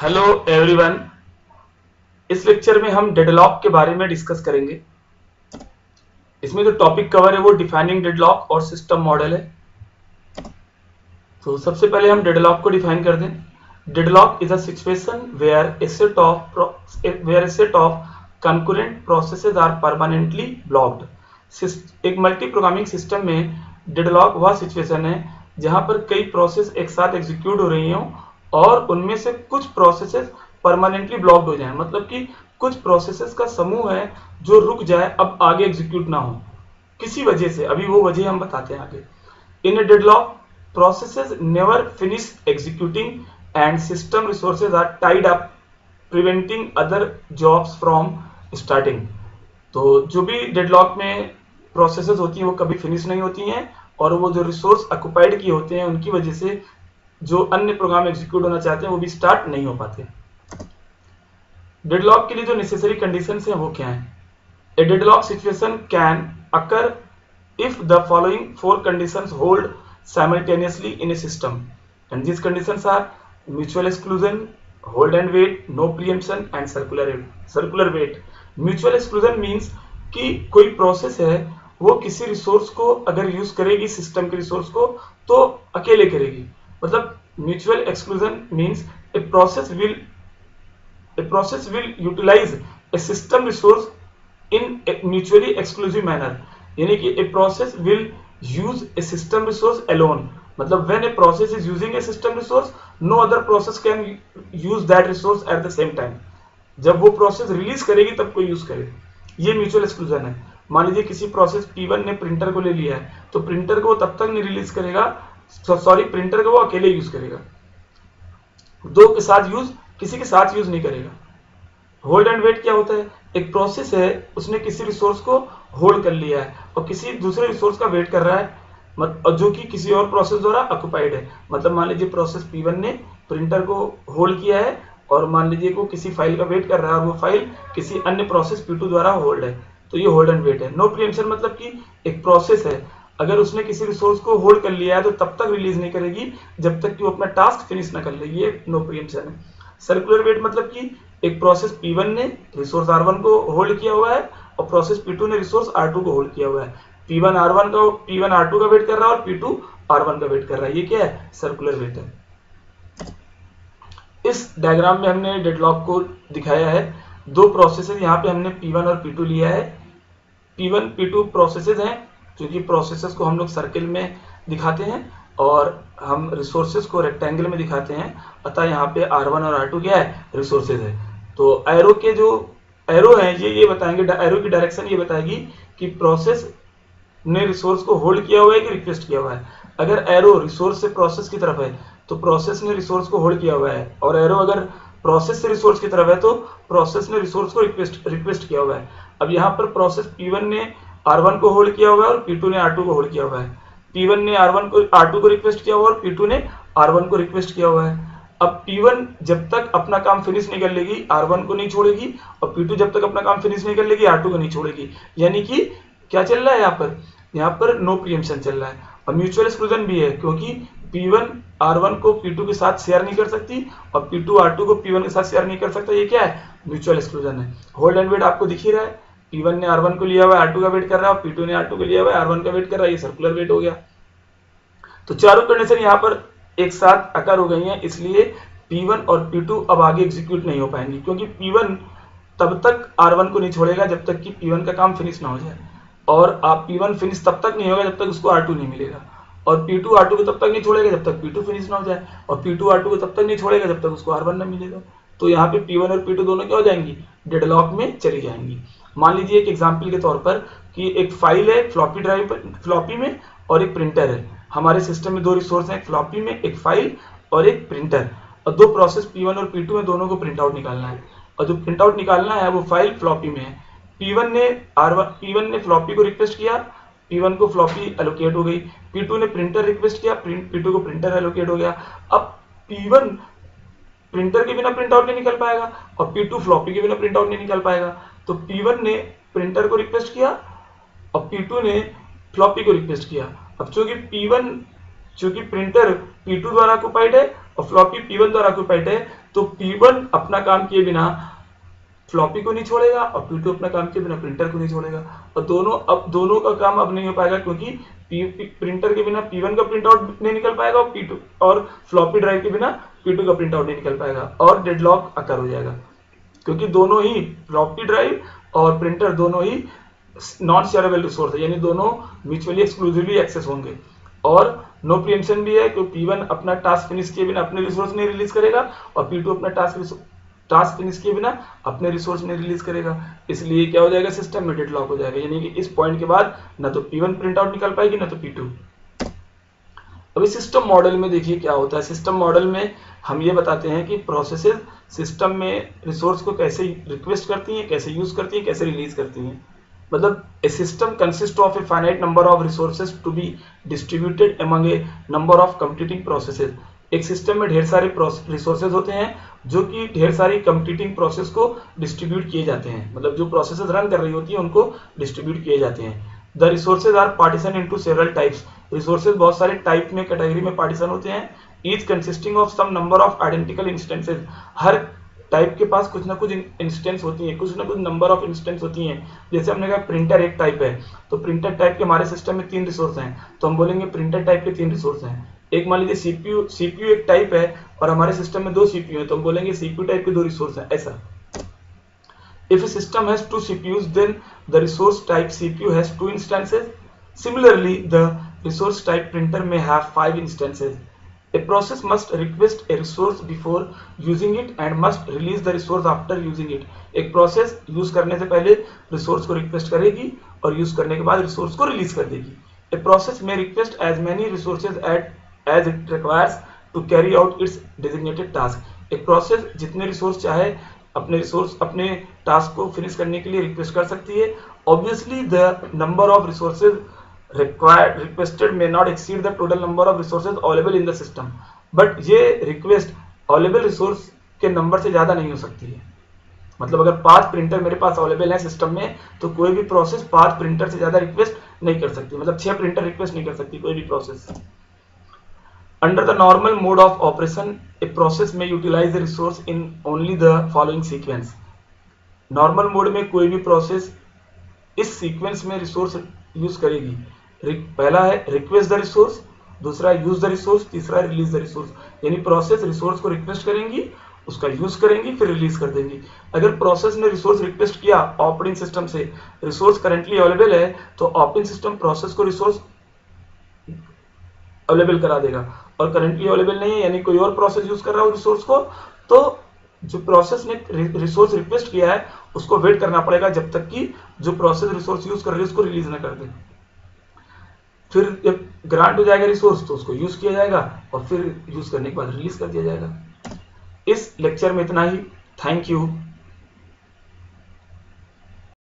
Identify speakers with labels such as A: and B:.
A: Hello everyone. इस lecture में हम डेडलॉक के बारे में डिस्कस करेंगे। इसमें जो टॉपिक कवर है वो डिफाइनिंग डेडलॉक और सिस्टम मॉडल है। तो सबसे पहले हम डेडलॉक को डिफाइन कर दें। Deadlock is a situation where a set of concurrent processes are permanently blocked. एक मल्टी प्रोग्रामिंग सिस्टम में डेडलॉक वह सिचुएशन है जहां पर कई प्रोसेस एक साथ एग्जीक्यूट हो रही हों और उनमें से कुछ प्रोसेसेस परमानेंटली ब्लॉक्ड हो जाएं। मतलब कि कुछ प्रोसेसेस का समूह है जो रुक जाए, अब आगे एग्जीक्यूट ना हो किसी वजह से। अभी वो वजह हम बताते हैं आगे। In a deadlock, processes never finish executing and system resources are tied up, preventing other jobs from starting. तो जो भी डेडलॉक में प्रोसेसेस होती हैं वो कभी फिनिश नहीं होती हैं और वो जो रिसोर्स ऑक्युपाइड किए होते हैं उनकी वजह से जो अन्य प्रोग्राम एग्जीक्यूट होना चाहते हैं वो भी स्टार्ट नहीं हो पाते। डेडलॉक के लिए जो नेसेसरी कंडीशंस हैं वो क्या हैं? A deadlock situation can occur if the following four conditions hold simultaneously in a system, and these conditions are mutual exclusion, hold and wait, no preemption and circular wait. Mutual exclusion means कि कोई process है वो किसी resource को अगर use करेगी system के resource को तो अकेले करेगी। मतलब mutual exclusion means A process will utilize a system resource in a mutually exclusive manner. यानी कि a process will use a system resource alone. मतलब when a process is using a system resource, no other process can use that resource at the same time. जब वो process release करेगी तब कोई use करे, ये म्यूचुअल एक्सक्लूजन है। मान लीजिए किसी प्रोसेस P1 ने प्रिंटर को ले लिया है तो प्रिंटर को वो तब तक नहीं रिलीज करेगा, प्रिंटर को वो अकेले यूज करेगा, दो के साथ यूज किसी के साथ यूज नहीं करेगा। होल्ड एंड वेट क्या होता है? एक प्रोसेस है उसने किसी रिसोर्स को होल्ड कर लिया है और किसी दूसरे रिसोर्स का वेट कर रहा है और जो कि किसी और प्रोसेस द्वारा ऑक्युपाइड है। मतलब मान लीजिए प्रोसेस P1 ने प्रिंटर को होल्ड किया है और मान लीजिए वो किसी फाइल का वेट कर रहा है और वो फाइल किसी अन्य प्रोसेस P2 द्वारा होल्ड है, तो ये होल्ड एंड वेट है। नो प्रीएम्पशन मतलब कि एक प्रोसेस है अगर उसने किसी रिसोर्स को होल्ड कर लिया है तो तब तक रिलीज नहीं करेगी जब तक कि वो अपना टास्क फिनिश ना कर ले, ये नो प्रीएम्पशन है। सर्कुलर वेट मतलब कि एक प्रोसेस P1 ने रिसोर्स R1 को होल्ड किया हुआ है और प्रोसेस P2 ने रिसोर्स R2 को होल्ड किया हुआ है। P1 R2 का वेट कर रहा है और P2 R1 का वेट कर रहा है, ये क्या है? सर्कुलर वेट है। इस डायग्राम में हमने डेडलॉक को दिखाया है। दो प्रोसेसेस यहाँ पे हमने P1 और P2 लिया है। P1 P2 प्रोसेसेस हैं क्योंकि प्रोसेसेस को हम लोग सर्किल में दिखाते हैं और हम रिसोर्सेज को रेक्टेंगल में दिखाते हैं, अतः यहाँ पे R1 और R2 क्या है? रिसोर्सेज है। तो एरो के जो एरो हैं ये बताएंगे, एरो की डायरेक्शन ये बताएगी कि प्रोसेस ने रिसोर्स को होल्ड किया हुआ है कि रिक्वेस्ट किया हुआ है। अगर एरो रिसोर्स से प्रोसेस की तरफ है तो प्रोसेस ने रिसोर्स को होल्ड किया हुआ है, और एरो अगर प्रोसेस से रिसोर्स की तरफ है तो प्रोसेस ने रिसोर्स को रिक्वेस्ट किया हुआ है। अब यहाँ पर प्रोसेस P1 ने R1 को होल्ड किया हुआ है और P2 ने R2 को होल्ड किया हुआ है। P1 ने R2 को रिक्वेस्ट किया हुआ है और P2 ने R1 को रिक्वेस्ट किया हुआ है। अब P1 जब तक अपना काम फिनिश नहीं कर लेगी R1 को नहीं छोड़ेगी और P2 जब तक अपना काम फिनिश नहीं कर लेगी R2 को नहीं छोड़ेगी। यानी कि क्या चल रहा है यहाँ पर नो प्रीएम्पशन चल रहा है। और म्यूचुअल एक्सक्लूजन भी है क्योंकि P1 R1 को P2 के साथ शेयर नहीं कर सकती और P2 R2 को P1 के साथ शेयर नहीं कर सकता, ये क्या है? म्यूचुअल एक्सक्लूजन है। होल्ड एंड वेट आपको दिख ही रहा है, P1 ने R1 को लिया हुआ है, R2 का वेट कर रहा है, और P2 ने R2 को लिया हुआ है, R1 का वेट कर रहा है, ये सर्कुलर वेट हो गया। तो चारों कंडीशन यहाँ पर एक साथ अकर हो गई हैं, इसलिए P1 और P2 अब आगे एग्जीक्यूट नहीं हो पाएंगी क्योंकि P1 तब तक R1 को नहीं छोड़ेगा जब तक कि P1 का काम फिनिश ना हो जाए, और आप P1 फिनिश तब तक नहीं होगा जब तक उसको R2 नहीं मिलेगा, और P2 R2 को तब तक नहीं छोड़ेगा जब तक P2 फिनिश ना हो जाए, और P2 R2 को तब तक नहीं छोड़ेगा जब तक उसको R1 ना मिलेगा। तो यहाँ पे P1 और P2 दोनों क्या हो जाएंगी? डेडलॉक में चली जाएंगी। मान लीजिए एक एग्जांपल के तौर पर कि एक फाइल है फ्लॉपी में और एक प्रिंटर है। हमारे सिस्टम में दो रिसोर्स हैं, एक फ्लॉपी में एक फाइल और एक प्रिंटर, और दो प्रोसेस P1 और P2 में दोनों को प्रिंट आउट निकालना है, और जो प्रिंट आउट निकालना है वो फाइल फ्लॉपी में है। P1 ने फ्लॉपी को रिक्वेस्ट किया, P1 को फ्लॉपी एलोकेट हो गई। P2 ने प्रिंटर रिक्वेस्ट किया, P2 को प्रिंटर एलोकेट हो गया। अब P1 प्रिंटर के बिना प्रिंट आउट नहीं निकल पाएगा और P2 फ्लॉपी के बिना प्रिंट आउट नहीं निकल पाएगा। तो P1 ने प्रिंटर को रिक्वेस्ट किया और P2 ने फ्लॉपी को रिक्वेस्ट किया। अब चूंकि प्रिंटर P2 द्वारा ऑक्युपाइड है और फ्लॉपी P1 द्वारा ऑक्यूपाइड है, तो P1 अपना काम किए बिना फ्लॉपी को नहीं छोड़ेगा और P2 अपना काम किए बिना प्रिंटर को नहीं छोड़ेगा। और दोनों का काम अब नहीं हो पाएगा, क्योंकि प्रिंटर के बिना P1 का प्रिंट आउट नहीं निकल पाएगा और P2 और फ्लॉपी ड्राइव के बिना P2 का प्रिंट आउट नहीं निकल पाएगा और डेडलॉक अकर हो जाएगा, क्योंकि दोनों ही फ्लॉपी ड्राइव और प्रिंटर दोनों ही नॉन शेयरेबल रिसोर्स है, यानी दोनों म्यूचुअली एक्सक्लूसिवली एक्सेस होंगे। और नो प्रीएम्पशन भी है, क्योंकि P1 अपना टास्क फिनिश किए बिना अपने रिसोर्स नहीं रिलीज करेगा और P2 अपना टास्क फिनिश किए बिना अपने रिसोर्स नहीं रिलीज करेगा। इसलिए क्या हो जाएगा, सिस्टम में डेडलॉक हो जाएगा, यानी कि इस पॉइंट के बाद ना तो P1 प्रिंट आउट निकल पाएगी ना तो P2। अभी सिस्टम मॉडल में देखिए क्या होता है। सिस्टम मॉडल में हम ये बताते हैं कि प्रोसेसेस सिस्टम में रिसोर्स को कैसे रिक्वेस्ट करती हैं, कैसे यूज करती हैं, कैसे रिलीज करती हैं। मतलब a system consist of a finite number of resources to be distributed among a number of computing processes. एक सिस्टम में ढेर सारे रिसोर्सेज होते हैं जो कि ढेर सारी कंप्यूटिंग प्रोसेस को डिस्ट्रीब्यूट किए जाते हैं, मतलब जो प्रोसेसेस रन कर रही होती है उनको डिस्ट्रीब्यूट किए जाते हैं। The resources are partition into several types. Resources बहुत सारे टाइप में, कैटेगरी में पार्टीशन होते हैं। Each consisting of some number of identical instances. हर टाइप के पास कुछ ना कुछ इंस्टेंस होती है, कुछ ना कुछ नंबर ऑफ इंस्टेंस होती हैं। जैसे हमने कहा प्रिंटर एक टाइप है, तो प्रिंटर टाइप के हमारे सिस्टम में 3 रिसोर्स हैं, तो हम बोलेंगे प्रिंटर टाइप के 3 रिसोर्स हैं। एक मान लीजिए सीपीयू एक टाइप है और हमारे सिस्टम में 2 सीपीयू हैं, तो हम बोलेंगे सीपीयू टाइप के 2 रिसोर्स हैं। ऐसा if a system has 2 CPUs, then the resource type CPU has 2 instances. Similarly, the resource type printer may have 5 instances. A process must request a resource before using it and must release the resource after using it. एक process use करने से पहले resource को request करेगी और use करने के बाद रिसोर्स को रिलीज कर देगी। A process may request as many resources as it requires to carry out its designated task. एक प्रोसेस जितने रिसोर्स चाहे अपने टास्क को फिनिश करने के लिए रिक्वेस्ट कर सकती है। Obviously the number of resources requested may not exceed the total number of resources available in the system, but ये रिक्वेस्ट अवेलेबल रिसोर्स के नंबर से ज्यादा नहीं हो सकती है। मतलब अगर 5 प्रिंटर मेरे पास अवेलेबल है सिस्टम में, तो कोई भी प्रोसेस 5 प्रिंटर से ज्यादा रिक्वेस्ट नहीं कर सकती, मतलब 6 प्रिंटर रिक्वेस्ट नहीं कर सकती कोई भी process. Under the normal mode of operation, a process may utilize the resource in only the following sequence. Normal mode में कोई भी प्रोसेस इस सीक्वेंस में रिसोर्स यूज करेगी। पहला है रिक्वेस्ट द रिसोर्स, दूसरा यूज द रिसोर्स, तीसरा रिलीज द रिसोर्स। यानी प्रोसेस रिसोर्स को रिक्वेस्ट करेंगी, उसका यूज करेंगी, फिर रिलीज कर देंगी। अगर प्रोसेस ने रिसोर्स रिक्वेस्ट किया ऑपरेटिंग सिस्टम से, रिसोर्स करंटली अवेलेबल है, तो ऑपरेटिंग सिस्टम प्रोसेस को रिसोर्स अवेलेबल करा देगा। और करंटली अवेलेबल नहीं है, यानी कोई और प्रोसेस यूज कर रहा हो रिसोर्स को, तो जो प्रोसेस ने रिसोर्स रिक्वेस्ट किया है उसको वेट करना पड़ेगा जब तक कि जो प्रोसेस रिसोर्स यूज कर रही है उसको रिलीज ना कर दे। फिर जब ग्रांट हो जाएगा रिसोर्स तो उसको यूज किया जाएगा और फिर यूज करने के बाद रिलीज कर दिया जाएगा। इस लेक्चर में इतना ही। Thank you.